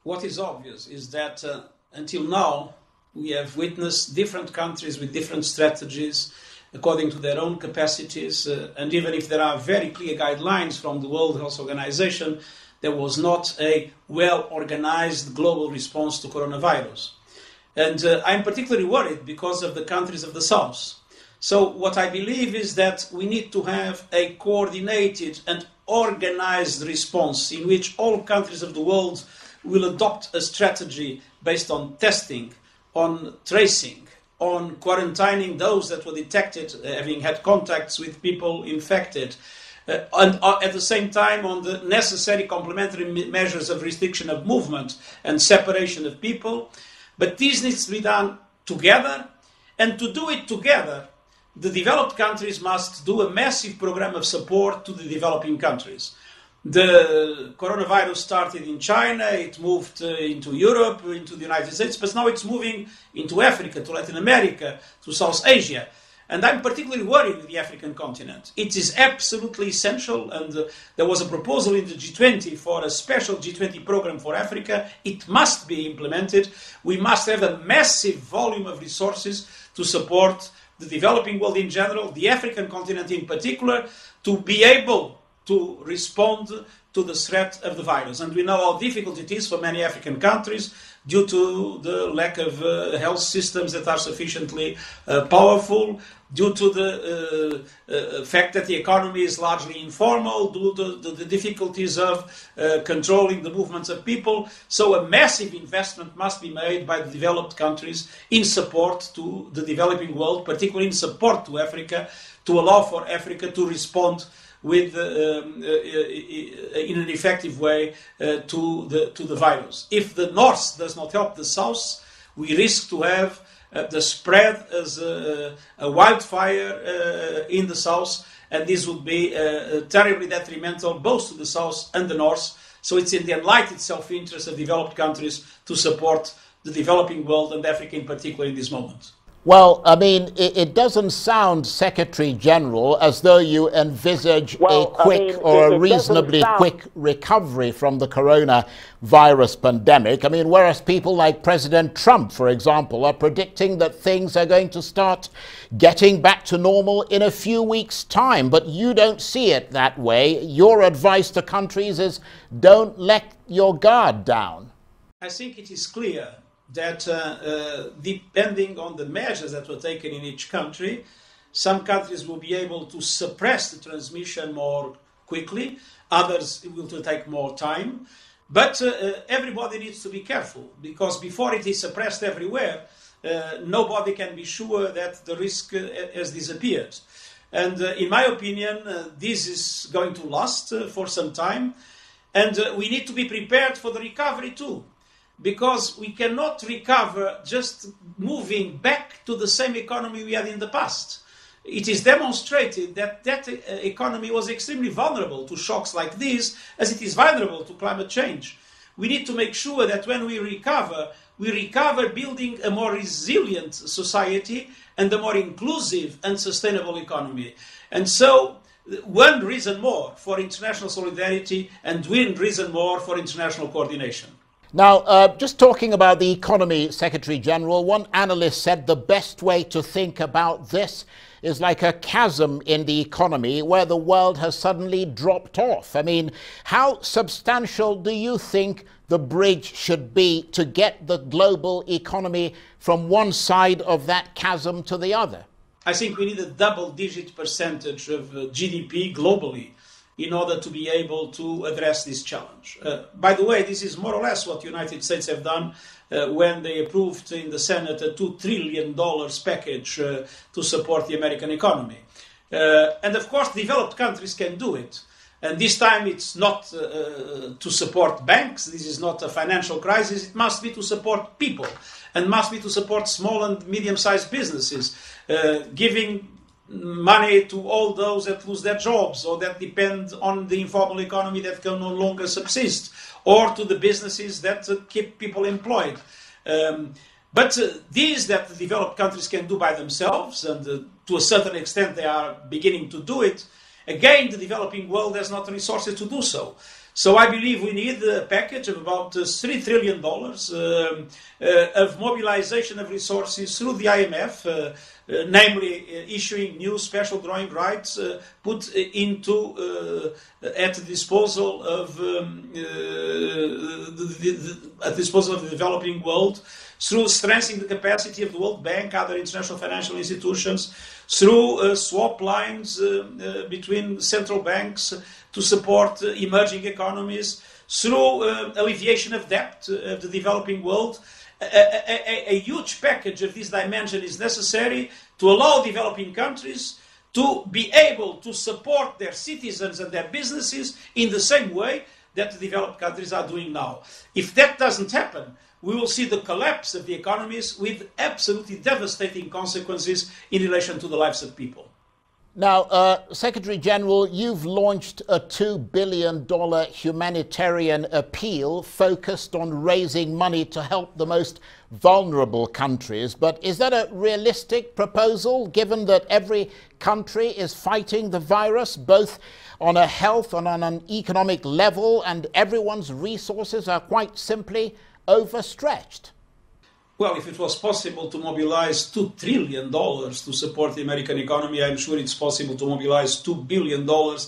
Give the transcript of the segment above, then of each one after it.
what is obvious is that until now, we have witnessed different countries with different strategies according to their own capacities. And even if there are very clear guidelines from the World Health Organization, there was not a well-organized global response to coronavirus. And I'm particularly worried because of the countries of the South. So what I believe is that we need to have a coordinated and organized response in which all countries of the world will adopt a strategy based on testing, on tracing, on quarantining those that were detected having had contacts with people infected, and at the same time on the necessary complementary measures of restriction of movement and separation of people. But this needs to be done together, and to do it together, the developed countries must do a massive program of support to the developing countries. The coronavirus started in China, it moved into Europe, into the United States, but now it's moving into Africa, to Latin America, to South Asia. And I'm particularly worried with the African continent. It is absolutely essential, and there was a proposal in the G20 for a special G20 program for Africa. It must be implemented. We must have a massive volume of resources to support the developing world in general, the African continent in particular, to be able to respond to the threat of the virus. And we know how difficult it is for many African countries due to the lack of health systems that are sufficiently powerful, due to the fact that the economy is largely informal, due to the difficulties of controlling the movements of people. So a massive investment must be made by the developed countries in support to the developing world, particularly in support to Africa, to allow for Africa to respond with in an effective way to the virus. If the North does not help the South, we risk to have the spread as a wildfire in the South, and this would be terribly detrimental both to the South and the North. So it's in the enlightened self-interest of developed countries to support the developing world and Africa in particular in this moment. Well, I mean, it doesn't sound, Secretary General, as though you envisage a quick or a reasonably quick recovery from the coronavirus pandemic. I mean, whereas people like President Trump, for example, are predicting that things are going to start getting back to normal in a few weeks' time. But you don't see it that way. Your advice to countries is don't let your guard down. I think it is clear that depending on the measures that were taken in each country, some countries will be able to suppress the transmission more quickly, others it will take more time. But everybody needs to be careful, because before it is suppressed everywhere, nobody can be sure that the risk has disappeared. And in my opinion, this is going to last for some time, and we need to be prepared for the recovery too. Because we cannot recover just moving back to the same economy we had in the past. It is demonstrated that that economy was extremely vulnerable to shocks like this, as it is vulnerable to climate change. We need to make sure that when we recover building a more resilient society and a more inclusive and sustainable economy. And so, one reason more for international solidarity and one reason more for international coordination. Now, just talking about the economy, Secretary General, one analyst said the best way to think about this is like a chasm in the economy where the world has suddenly dropped off. I mean, how substantial do you think the bridge should be to get the global economy from one side of that chasm to the other? I think we need a double-digit percentage of GDP globally in order to be able to address this challenge. By the way, this is more or less what the United States have done when they approved in the Senate a $2 trillion package to support the American economy. And of course, developed countries can do it. And this time it's not to support banks, this is not a financial crisis, it must be to support people, and must be to support small and medium-sized businesses, giving money to all those that lose their jobs or that depend on the informal economy that can no longer subsist, or to the businesses that keep people employed. But these that the developed countries can do by themselves, and to a certain extent they are beginning to do it, again, the developing world has not the resources to do so. So I believe we need a package of about $3 trillion of mobilization of resources through the IMF, namely issuing new special drawing rights put into at the disposal of the developing world, through strengthening the capacity of the World Bank, other international financial institutions, through swap lines between central banks to support emerging economies, through alleviation of debt of the developing world. A huge package of this dimension is necessary to allow developing countries to be able to support their citizens and their businesses in the same way that the developed countries are doing now. If that doesn't happen, we will see the collapse of the economies with absolutely devastating consequences in relation to the lives of people. Now, Secretary General, you've launched a $2 billion humanitarian appeal focused on raising money to help the most vulnerable countries. But is that a realistic proposal, given that every country is fighting the virus, both on a health and on an economic level, and everyone's resources are quite simply overstretched? Well, if it was possible to mobilize $2 trillion to support the American economy, I'm sure it's possible to mobilize $2 billion to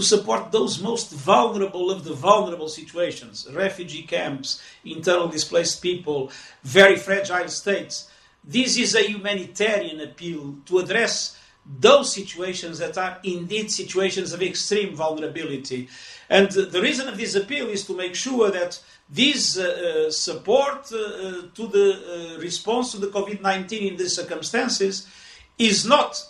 support those most vulnerable of the vulnerable situations, refugee camps, internally displaced people, very fragile states. This is a humanitarian appeal to address those situations that are indeed situations of extreme vulnerability. And the reason of this appeal is to make sure that this support to the response to the COVID-19 in these circumstances is not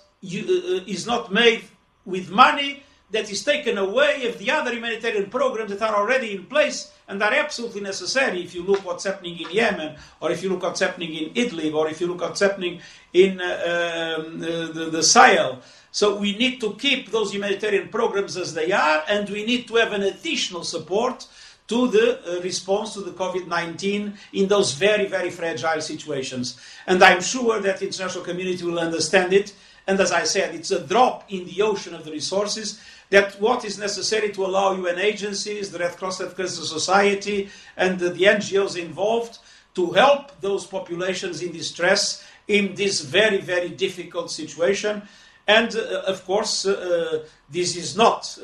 made with money that is taken away of the other humanitarian programs that are already in place and are absolutely necessary. If you look what's happening in Yemen, or if you look what's happening in Idlib, or if you look what's happening in the Sahel. So we need to keep those humanitarian programs as they are, and we need to have an additional support to the response to the COVID-19 in those very, very fragile situations. And I'm sure that the international community will understand it. And as I said, it's a drop in the ocean of the resources, that what is necessary to allow UN agencies, the Red Cross Society, and the NGOs involved to help those populations in distress in this very, very difficult situation. And of course, this is not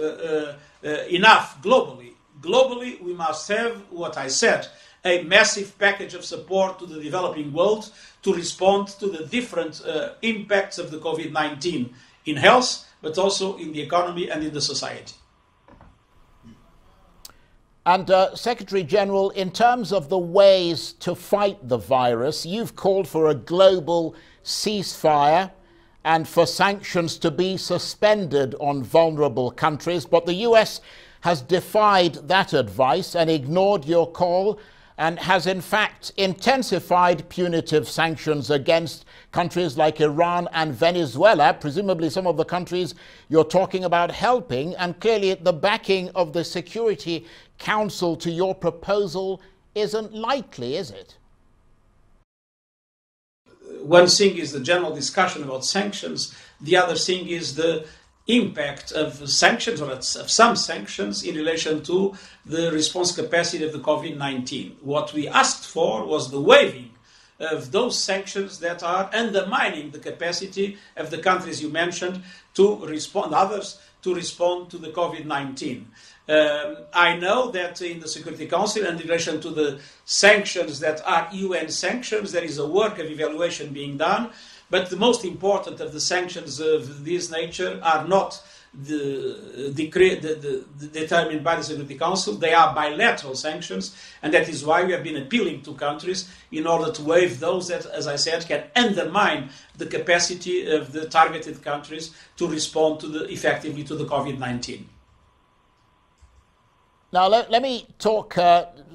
enough globally. Globally, we must have, what I said, a massive package of support to the developing world to respond to the different impacts of the COVID-19 in health, but also in the economy and in the society. And Secretary General, in terms of the ways to fight the virus, you've called for a global ceasefire and for sanctions to be suspended on vulnerable countries, but the US has defied that advice and ignored your call, and has in fact intensified punitive sanctions against countries like Iran and Venezuela, presumably some of the countries you're talking about helping. And clearly the backing of the Security Council to your proposal isn't likely, is it? One thing is the general discussion about sanctions. The other thing is the impact of sanctions, or of some sanctions, in relation to the response capacity of the COVID-19. What we asked for was the waiving of those sanctions that are undermining the capacity of the countries you mentioned to respond, others to respond to the COVID-19. I know that in the Security Council, and in relation to the sanctions that are UN sanctions, there is a work of evaluation being done. But the most important of the sanctions of this nature are not determined by the Security Council. They are bilateral sanctions, and that is why we have been appealing to countries in order to waive those that, as I said, can undermine the capacity of the targeted countries to respond to effectively to the COVID-19. Now, let me talk,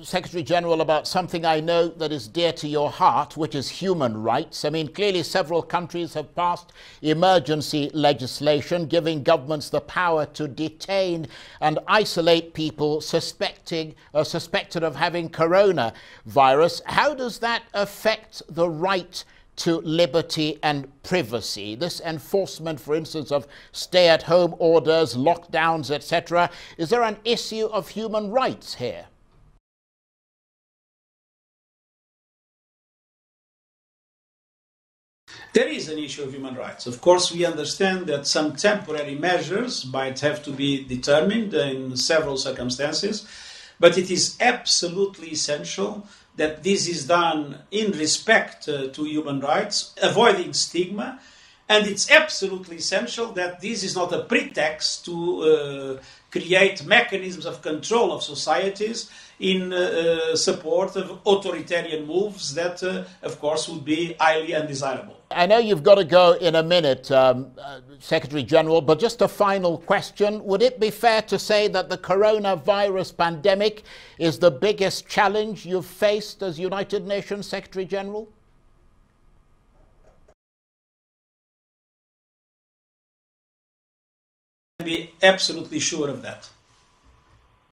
Secretary General, about something I know that is dear to your heart, which is human rights. I mean, clearly several countries have passed emergency legislation giving governments the power to detain and isolate people suspected of having coronavirus. How does that affect the right to liberty and privacy? This enforcement, for instance, of stay-at-home orders, lockdowns, etc. Is there an issue of human rights here? There is an issue of human rights. Of course, we understand that some temporary measures might have to be determined in several circumstances, but it is absolutely essential that this is done in respect to human rights, avoiding stigma, and it's absolutely essential that this is not a pretext to create mechanisms of control of societies in support of authoritarian moves that, of course, would be highly undesirable. I know you've got to go in a minute, Secretary General, but just a final question. Would it be fair to say that the coronavirus pandemic is the biggest challenge you've faced as United Nations Secretary General? Be absolutely sure of that.